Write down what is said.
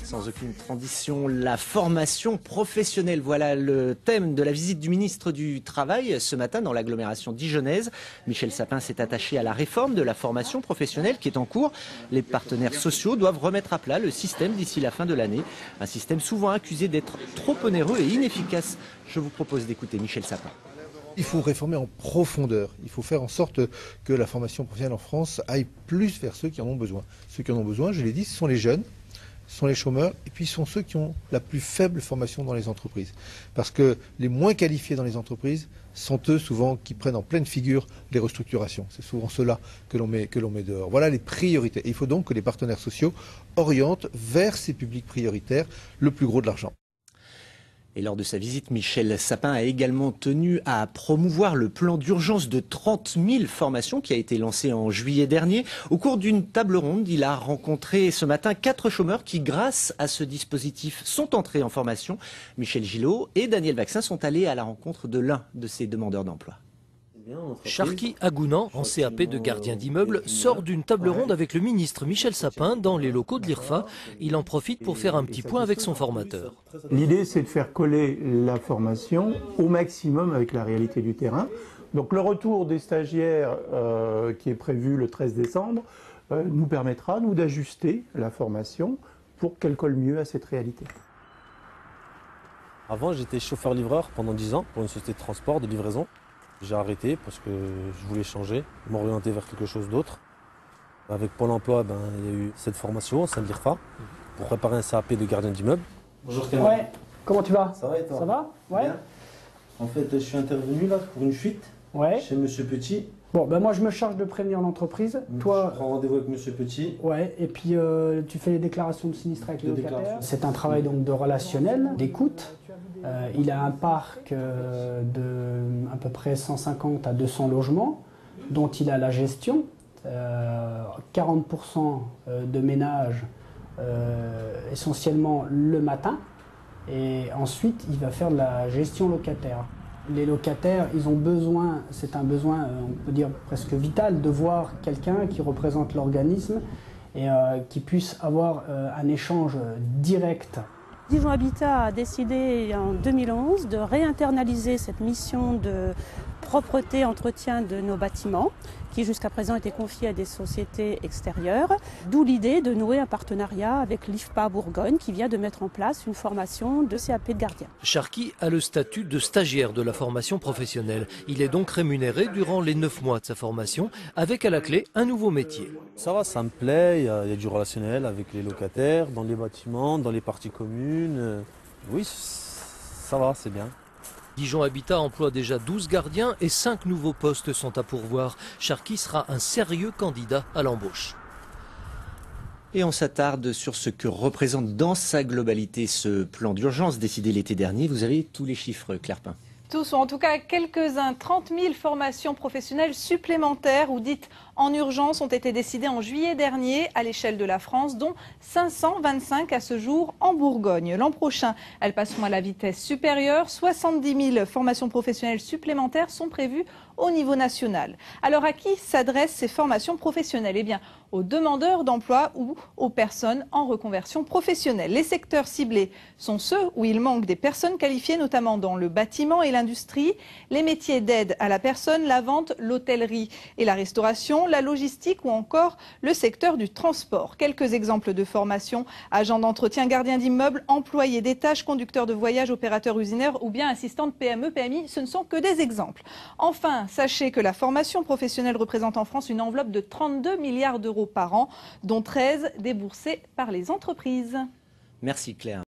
Sans aucune transition, la formation professionnelle. Voilà le thème de la visite du ministre du Travail ce matin dans l'agglomération dijonnaise. Michel Sapin s'est attaché à la réforme de la formation professionnelle qui est en cours. Les partenaires sociaux doivent remettre à plat le système d'ici la fin de l'année. Un système souvent accusé d'être trop onéreux et inefficace. Je vous propose d'écouter Michel Sapin. Il faut réformer en profondeur. Il faut faire en sorte que la formation professionnelle en France aille plus vers ceux qui en ont besoin. Ceux qui en ont besoin, je l'ai dit, ce sont les jeunes, ce sont les chômeurs, et puis ce sont ceux qui ont la plus faible formation dans les entreprises. Parce que les moins qualifiés dans les entreprises sont eux souvent qui prennent en pleine figure les restructurations. C'est souvent ceux-là que l'on met dehors. Voilà les priorités. Et il faut donc que les partenaires sociaux orientent vers ces publics prioritaires le plus gros de l'argent. Et lors de sa visite, Michel Sapin a également tenu à promouvoir le plan d'urgence de 30 000 formations qui a été lancé en juillet dernier. Au cours d'une table ronde, il a rencontré ce matin 4 chômeurs qui, grâce à ce dispositif, sont entrés en formation. Michel Gillot et Daniel Vaccin sont allés à la rencontre de l'un de ces demandeurs d'emploi. Sharky Agounan, en CAP de gardien d'immeuble, sort d'une table ronde avec le ministre Michel Sapin dans les locaux de l'IRFA. Il en profite pour faire un petit point avec son formateur. L'idée, c'est de faire coller la formation au maximum avec la réalité du terrain. Donc le retour des stagiaires qui est prévu le 13 décembre nous permettra, nous, d'ajuster la formation pour qu'elle colle mieux à cette réalité. Avant, j'étais chauffeur-livreur pendant 10 ans pour une société de transport, de livraison. J'ai arrêté parce que je voulais changer, m'orienter vers quelque chose d'autre. Avec Pôle emploi, il y a eu cette formation au sein de l'IRFA pour préparer un CAP de gardien d'immeuble. Bonjour Camille. Ouais, comment tu vas? Ça va et toi? Ça va? Ouais. Bien. En fait, je suis intervenu là pour une fuite chez Monsieur Petit. Bon, moi je me charge de prévenir l'entreprise. Toi, je prends rendez-vous avec Monsieur Petit. Ouais, et puis tu fais les déclarations de sinistre avec les locataires. C'est un travail donc de relationnel, d'écoute. Il a un parc de à peu près 150 à 200 logements dont il a la gestion. 40% de ménages essentiellement le matin. Et ensuite, il va faire de la gestion locataire. Les locataires, ils ont besoin, c'est un besoin, on peut dire presque vital, de voir quelqu'un qui représente l'organisme et qui puisse avoir un échange direct. Dijon Habitat a décidé en 2011 de réinternaliser cette mission de propreté, entretien de nos bâtiments, qui jusqu'à présent était confiée à des sociétés extérieures. D'où l'idée de nouer un partenariat avec l'IFPA Bourgogne, qui vient de mettre en place une formation de CAP de gardien. Sharky a le statut de stagiaire de la formation professionnelle. Il est donc rémunéré durant les 9 mois de sa formation, avec à la clé un nouveau métier. Ça va, ça me plaît, il y a du relationnel avec les locataires, dans les bâtiments, dans les parties communes. Oui, ça va, c'est bien. Dijon Habitat emploie déjà 12 gardiens et 5 nouveaux postes sont à pourvoir. Sharky sera un sérieux candidat à l'embauche. Et on s'attarde sur ce que représente dans sa globalité ce plan d'urgence décidé l'été dernier. Vous avez tous les chiffres, Claire Pin. Tous, ou en tout cas quelques-uns. 30 000 formations professionnelles supplémentaires ou dites en urgence ont été décidées en juillet dernier à l'échelle de la France, dont 525 à ce jour en Bourgogne. L'an prochain, elles passeront à la vitesse supérieure. 70 000 formations professionnelles supplémentaires sont prévues au niveau national. Alors à qui s'adressent ces formations professionnelles? Eh bien, aux demandeurs d'emploi ou aux personnes en reconversion professionnelle. Les secteurs ciblés sont ceux où il manque des personnes qualifiées, notamment dans le bâtiment et l'industrie, les métiers d'aide à la personne, la vente, l'hôtellerie et la restauration, la logistique ou encore le secteur du transport. Quelques exemples de formations: agent d'entretien, gardien d'immeuble, employé des tâches, conducteur de voyage, opérateur usinaire ou bien assistant de PME, PMI, ce ne sont que des exemples. Enfin, sachez que la formation professionnelle représente en France une enveloppe de 32 milliards d'euros par an, dont 13 déboursés par les entreprises. Merci Claire.